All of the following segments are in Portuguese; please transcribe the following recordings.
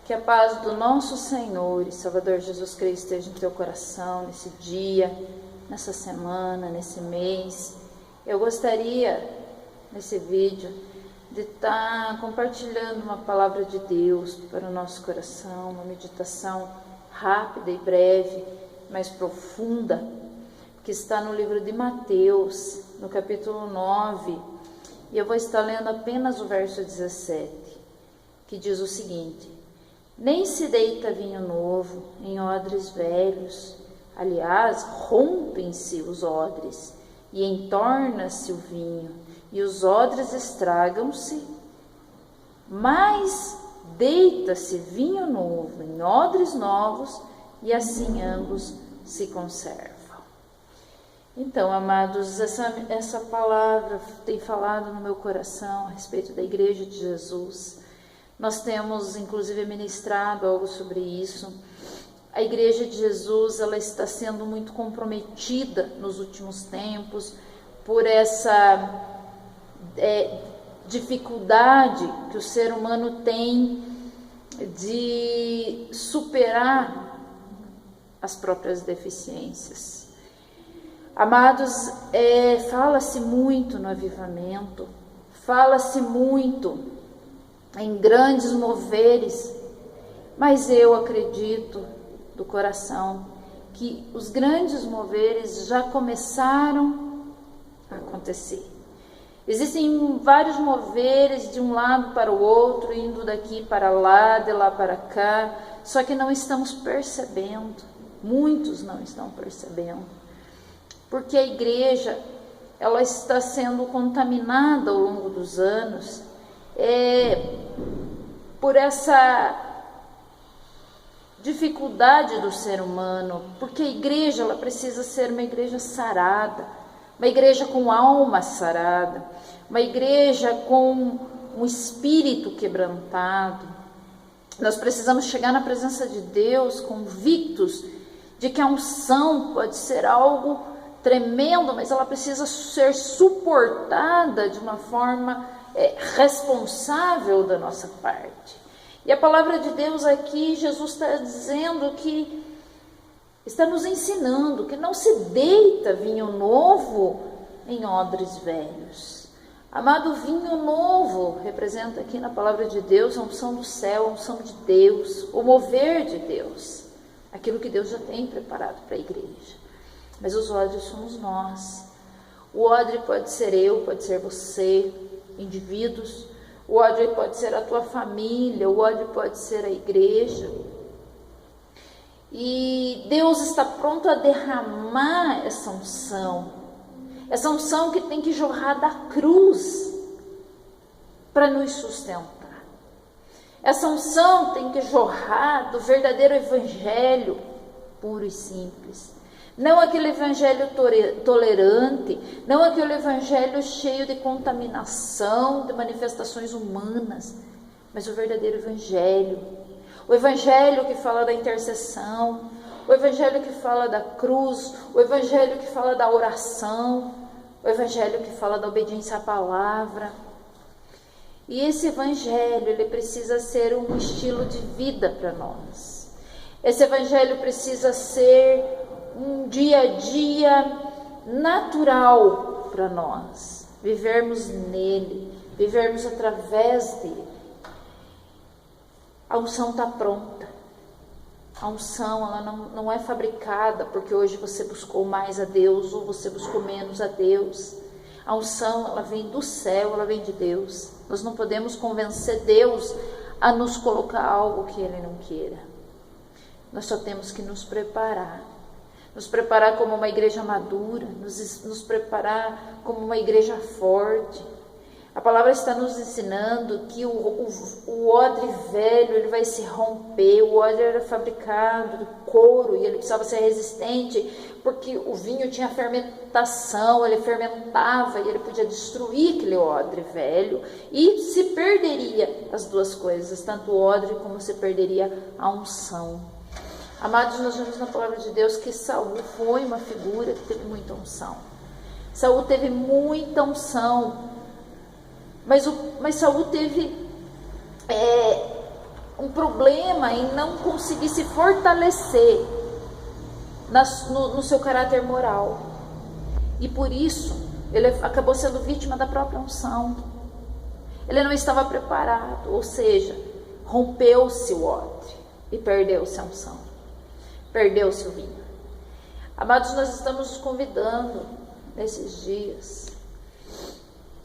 Que a paz do nosso Senhor e Salvador Jesus Cristo esteja em teu coração nesse dia, nessa semana, nesse mês. Eu gostaria, nesse vídeo, de estar compartilhando uma palavra de Deus para o nosso coração, uma meditação rápida e breve, mas profunda, que está no livro de Mateus, no capítulo 9, e eu vou estar lendo apenas o verso 17, que diz o seguinte: nem se deita vinho novo em odres velhos, aliás, rompem-se os odres, e entorna-se o vinho, e os odres estragam-se, mas deita-se vinho novo em odres novos, e assim ambos se conservam. Então, amados, essa palavra tem falado no meu coração a respeito da Igreja de Jesus. Nós temos, inclusive, ministrado algo sobre isso. A Igreja de Jesus, ela está sendo muito comprometida nos últimos tempos por essa dificuldade que o ser humano tem de superar as próprias deficiências. Amados, fala-se muito no avivamento, fala-se muito em grandes moveres, mas eu acredito do coração que os grandes moveres já começaram a acontecer. Existem vários moveres de um lado para o outro, indo daqui para lá, de lá para cá, só que não estamos percebendo, muitos não estão percebendo, porque a igreja, ela está sendo contaminada ao longo dos anos, por essa dificuldade do ser humano, porque a igreja, ela precisa ser uma igreja sarada, uma igreja com alma sarada, uma igreja com um espírito quebrantado. Nós precisamos chegar na presença de Deus convictos de que a unção pode ser algo tremendo, mas ela precisa ser suportada de uma forma responsável da nossa parte. E a palavra de Deus aqui, Jesus está dizendo que, está nos ensinando que não se deita vinho novo em odres velhos. Amado, vinho novo representa aqui na palavra de Deus a unção do céu, a unção de Deus, o mover de Deus, aquilo que Deus já tem preparado para a igreja. Mas os odres somos nós. O odre pode ser eu, pode ser você, indivíduos. O odre pode ser a tua família, o odre pode ser a igreja. E Deus está pronto a derramar essa unção que tem que jorrar da cruz para nos sustentar. Essa unção tem que jorrar do verdadeiro evangelho puro e simples. Não aquele evangelho tolerante, não aquele evangelho cheio de contaminação, de manifestações humanas, mas o verdadeiro evangelho. O evangelho que fala da intercessão, o evangelho que fala da cruz, o evangelho que fala da oração, o evangelho que fala da obediência à palavra. E esse evangelho, ele precisa ser um estilo de vida para nós. Esse evangelho precisa ser um dia a dia natural para nós, vivermos nele, vivermos através dele. A unção está pronta. A unção, ela não é fabricada porque hoje você buscou mais a Deus ou você buscou menos a Deus. A unção, ela vem do céu, ela vem de Deus. Nós não podemos convencer Deus a nos colocar algo que Ele não queira. Nós só temos que nos preparar como uma igreja madura, nos preparar como uma igreja forte. A palavra está nos ensinando que o odre velho, ele vai se romper. O odre era fabricado de couro e ele precisava ser resistente, porque o vinho tinha fermentação, ele fermentava e ele podia destruir aquele odre velho, e se perderia as duas coisas, tanto o odre como se perderia a unção. Amados, nós vemos na palavra de Deus que Saul foi uma figura que teve muita unção. Saul teve muita unção, mas Saul teve um problema em não conseguir se fortalecer no seu caráter moral. E por isso, ele acabou sendo vítima da própria unção. Ele não estava preparado, ou seja, rompeu-se o odre e perdeu-se a unção, perdeu-se o vinho. Amados, nós estamos nos convidando nesses dias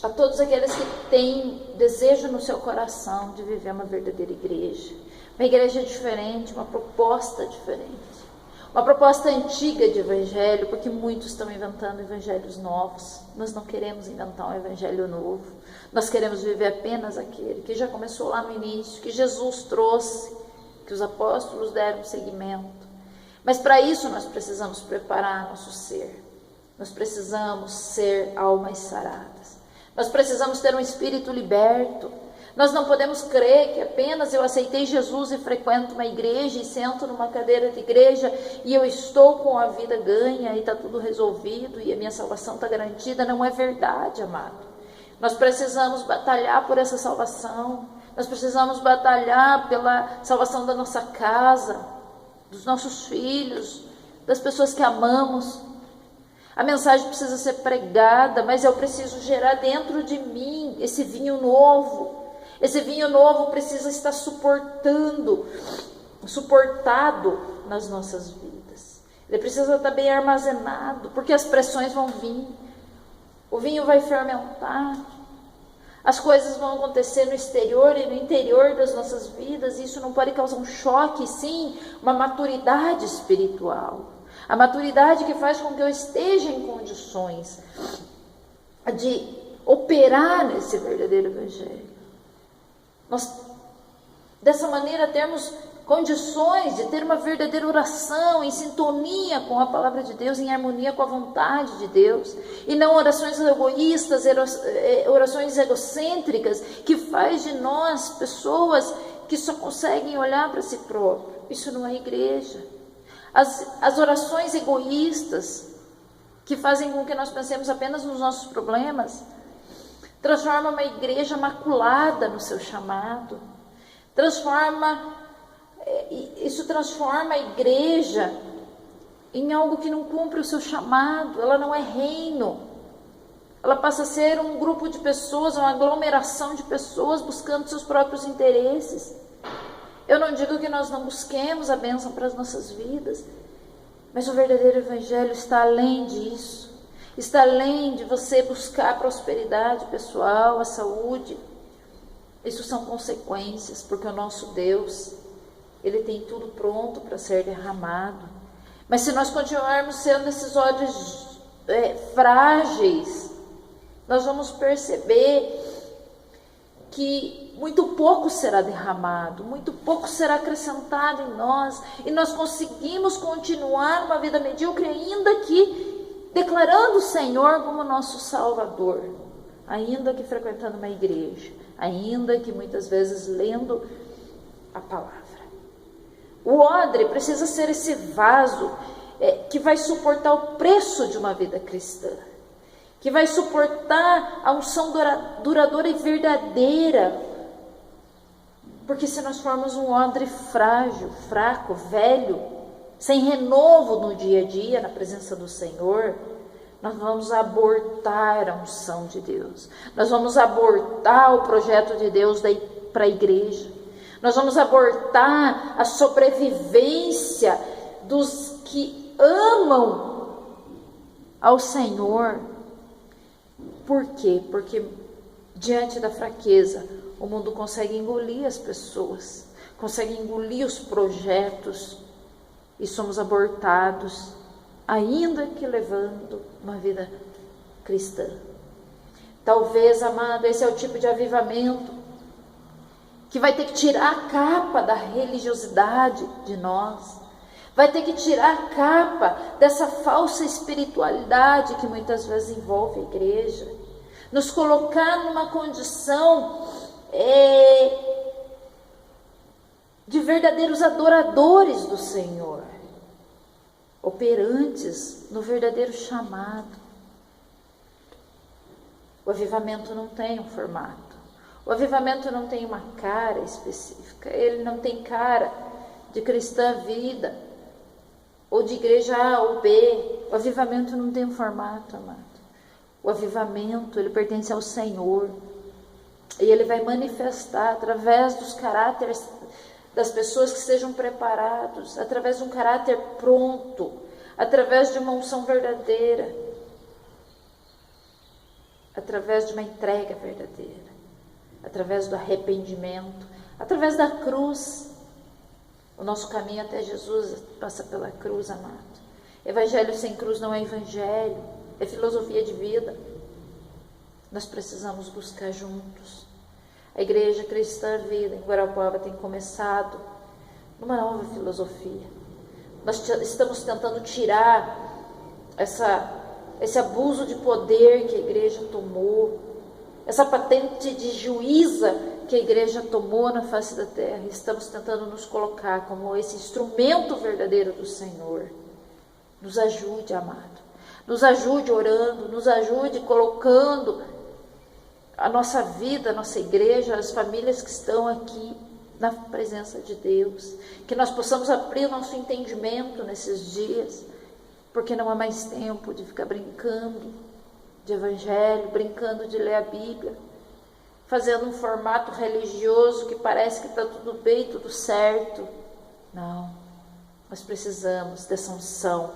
a todos aqueles que têm desejo no seu coração de viver uma verdadeira igreja, uma igreja diferente, uma proposta diferente, uma proposta antiga de evangelho, porque muitos estão inventando evangelhos novos. Nós não queremos inventar um evangelho novo, nós queremos viver apenas aquele que já começou lá no início, que Jesus trouxe, que os apóstolos deram seguimento. Mas para isso nós precisamos preparar nosso ser, nós precisamos ser almas saradas, nós precisamos ter um espírito liberto. Nós não podemos crer que apenas eu aceitei Jesus e frequento uma igreja e sento numa cadeira de igreja e eu estou com a vida ganha e está tudo resolvido e a minha salvação está garantida. Não é verdade, amado. Nós precisamos batalhar por essa salvação, nós precisamos batalhar pela salvação da nossa casa, dos nossos filhos, das pessoas que amamos. A mensagem precisa ser pregada, mas eu preciso gerar dentro de mim esse vinho novo. Esse vinho novo precisa estar suportado nas nossas vidas. Ele precisa estar bem armazenado, porque as pressões vão vir, o vinho vai fermentar, as coisas vão acontecer no exterior e no interior das nossas vidas, e isso não pode causar um choque, sim, uma maturidade espiritual. A maturidade que faz com que eu esteja em condições de operar nesse verdadeiro evangelho. Nós, dessa maneira, temos condições de ter uma verdadeira oração em sintonia com a palavra de Deus, em harmonia com a vontade de Deus, e não orações egoístas, orações egocêntricas, que faz de nós pessoas que só conseguem olhar para si próprio. Isso não é igreja. As orações egoístas, que fazem com que nós pensemos apenas nos nossos problemas, transforma uma igreja maculada no seu chamado, isso transforma a igreja em algo que não cumpre o seu chamado. Ela não é reino, ela passa a ser um grupo de pessoas, uma aglomeração de pessoas buscando seus próprios interesses. Eu não digo que nós não busquemos a bênção para as nossas vidas, mas o verdadeiro evangelho está além disso. Está além de você buscar a prosperidade pessoal, a saúde. Isso são consequências, porque o nosso Deus, Ele tem tudo pronto para ser derramado. Mas se nós continuarmos sendo esses olhos frágeis, nós vamos perceber que muito pouco será derramado, muito pouco será acrescentado em nós, e nós conseguimos continuar uma vida medíocre, ainda que declarando o Senhor como nosso Salvador, ainda que frequentando uma igreja, ainda que muitas vezes lendo a palavra. O odre precisa ser esse vaso que vai suportar o preço de uma vida cristã, que vai suportar a unção duradoura e verdadeira. Porque se nós formos um odre frágil, fraco, velho, sem renovo no dia a dia, na presença do Senhor, nós vamos abortar a unção de Deus. Nós vamos abortar o projeto de Deus para a igreja. Nós vamos abortar a sobrevivência dos que amam ao Senhor. Por quê? Porque diante da fraqueza, o mundo consegue engolir as pessoas, consegue engolir os projetos, e somos abortados, ainda que levando uma vida cristã. Talvez, amado, esse é o tipo de avivamento que vai ter que tirar a capa da religiosidade de nós, vai ter que tirar a capa dessa falsa espiritualidade que muitas vezes envolve a igreja, nos colocar numa condição de verdadeiros adoradores do Senhor, operantes no verdadeiro chamado. O avivamento não tem um formato, O avivamento não tem uma cara específica, ele não tem cara de cristã vida, ou de igreja A ou B. O avivamento não tem um formato, amado. O avivamento, ele pertence ao Senhor, e ele vai manifestar através dos caráteres das pessoas que sejam preparados, através de um caráter pronto, através de uma unção verdadeira, através de uma entrega verdadeira, através do arrependimento, através da cruz. O nosso caminho até Jesus passa pela cruz, amado. Evangelho sem cruz não é evangelho, é filosofia de vida. Nós precisamos buscar juntos. A Igreja Cristã Vida em Guarapuava tem começado numa nova filosofia. Nós estamos tentando tirar esse abuso de poder que a igreja tomou, essa patente de juíza que a igreja tomou na face da terra. Estamos tentando nos colocar como esse instrumento verdadeiro do Senhor. Nos ajude, amado. Nos ajude orando, nos ajude colocando a nossa vida, a nossa igreja, as famílias que estão aqui na presença de Deus. Que nós possamos abrir o nosso entendimento nesses dias, porque não há mais tempo de ficar brincando de evangelho, brincando de ler a Bíblia, fazendo um formato religioso que parece que está tudo bem, tudo certo. Não, nós precisamos dessa unção,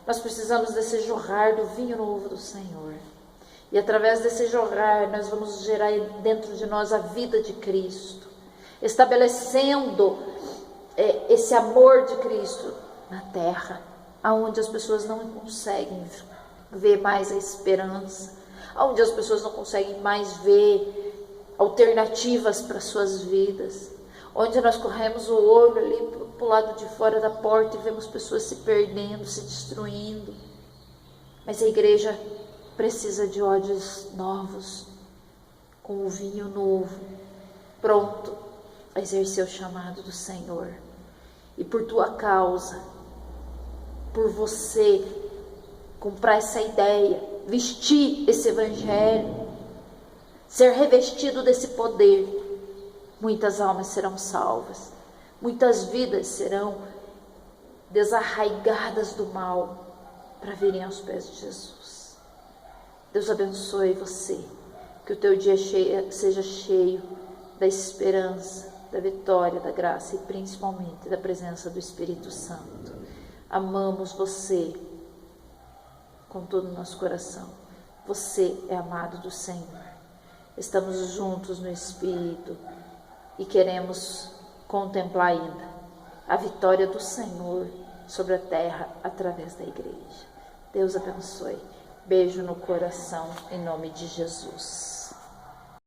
nós precisamos desse jorrar do vinho novo do Senhor. E através desse jorrar nós vamos gerar dentro de nós a vida de Cristo, estabelecendo esse amor de Cristo na terra, aonde as pessoas não conseguem ver mais a esperança, aonde as pessoas não conseguem mais ver alternativas para suas vidas, onde nós corremos o olho ali para o lado de fora da porta e vemos pessoas se perdendo, se destruindo. Mas a igreja precisa de olhos novos, com o vinho novo, pronto a exercer o chamado do Senhor. E por tua causa, por você comprar essa ideia, vestir esse evangelho, ser revestido desse poder, muitas almas serão salvas, muitas vidas serão desarraigadas do mal para virem aos pés de Jesus. Deus abençoe você, que o teu dia seja cheio da esperança, da vitória, da graça e principalmente da presença do Espírito Santo. Amamos você com todo o nosso coração. Você é amado do Senhor. Estamos juntos no Espírito e queremos contemplar ainda a vitória do Senhor sobre a terra através da igreja. Deus abençoe. Beijo no coração, em nome de Jesus.